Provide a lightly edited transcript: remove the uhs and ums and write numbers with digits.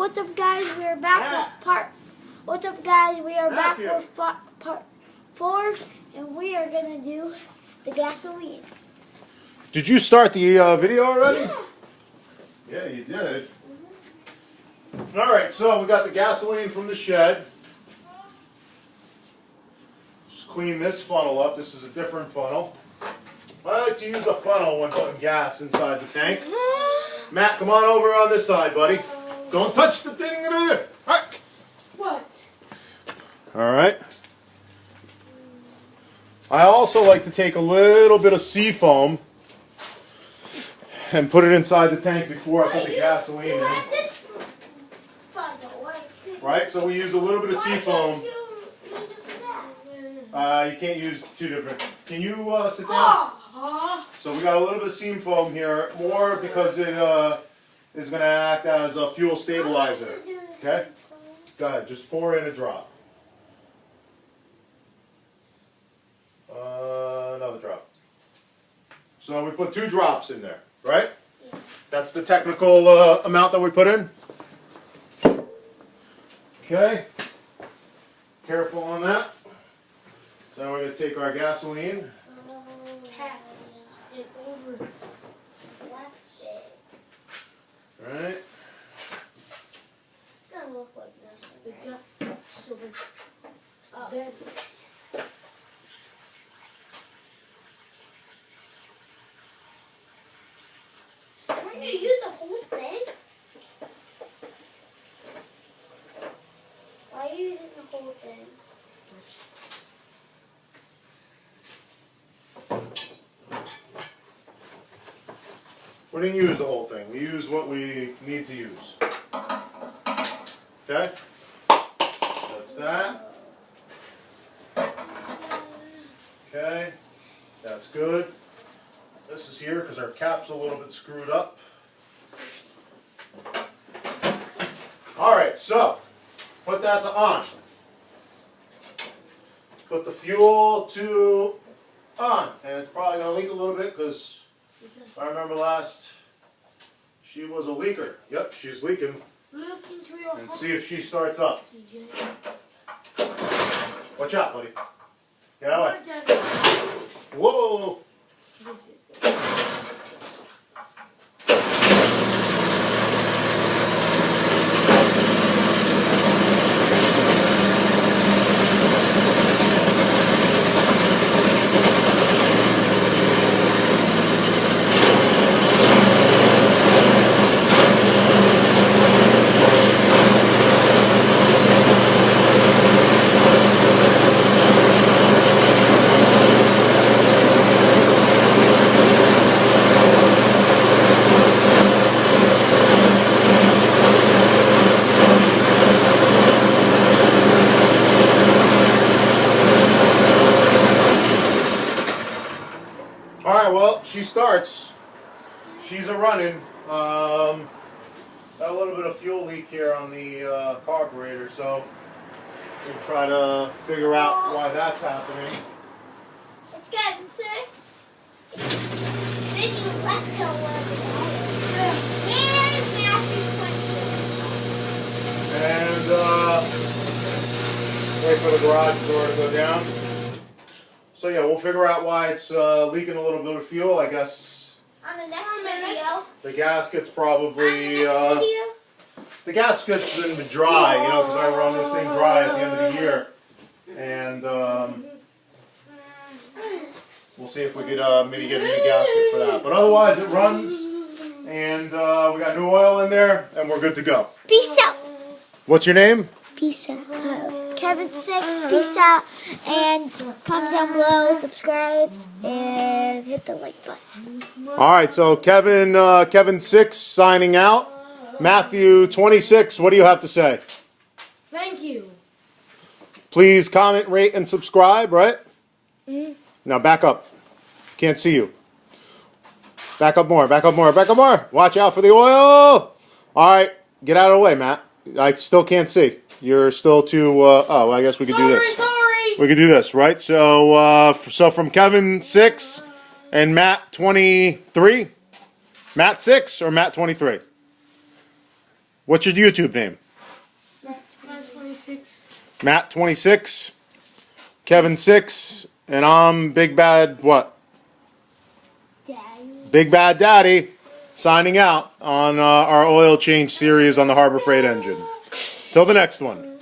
What's up, guys? We are back with part. What's up, guys? We are back with part 4, and we are gonna do the gasoline. Did you start the video already? Yeah. Yeah, you did. All right, so we got the gasoline from the shed. Just clean this funnel up. This is a different funnel. I like to use a funnel when putting gas inside the tank. Matt, come on over on this side, buddy. Don't touch the thing in there. All right. What? All right. I also like to take a little bit of sea foam and put it inside the tank before I put the gasoline in. This funnel, Right, so we use a little bit of sea foam. You You can't use two different. Can you sit down? So we got a little bit of seam foam here, more because it is going to act as a fuel stabilizer. Okay? Go ahead, just pour in a drop. Another drop. So we put 2 drops in there, right? Yeah. That's the technical amount that we put in. Okay. Careful on that. So now we're going to take our gasoline. Cats it over. Right. It's gonna look like this. So this. Then. We're gonna use the whole thing. Why are you using the whole thing? We didn't use the whole thing. We use what we need to use. Okay? That's that. Okay. That's good. This is here because our cap's a little bit screwed up. Alright, so put that to on. Put the fuel to on. And it's probably going to leak a little bit because I remember last, she was a leaker. Yep, she's leaking. Look into your And see if she starts up. Watch out, buddy. Get out of the way. Whoa! Alright, well, she starts. She's a running. Got a little bit of fuel leak here on the carburetor, so we'll try to figure out why that's happening. It's getting sick. Then you left her And wait for the garage door to go down. So yeah, we'll figure out why it's leaking a little bit of fuel. I guess on the next video. the gasket's probably the gasket's been dry, you know, because I run this thing dry at the end of the year, and we'll see if we could maybe get a new gasket for that. But otherwise, it runs, and we got new oil in there, and we're good to go. Peace out. What's your name? Peace out. Kevin6, peace out, and comment down below, subscribe, and hit the like button. All right, so Kevin6 signing out. Matthew 26, what do you have to say? Thank you. Please comment, rate, and subscribe, right? Mm-hmm. Now back up. Can't see you. Back up more, back up more, back up more. Watch out for the oil. All right, get out of the way, Matt. I still can't see. You're still too, oh, well, I guess we could do this. Sorry. We could do this, right? So, so from Kevin6 and Matt 23. Matt 6 or Matt 23? What's your YouTube name? Matt 26. Matt 26, Kevin 6, and I'm Big Bad what? Daddy. Big Bad Daddy, signing out on our oil change series on the Harbor Freight engine. Till the next one.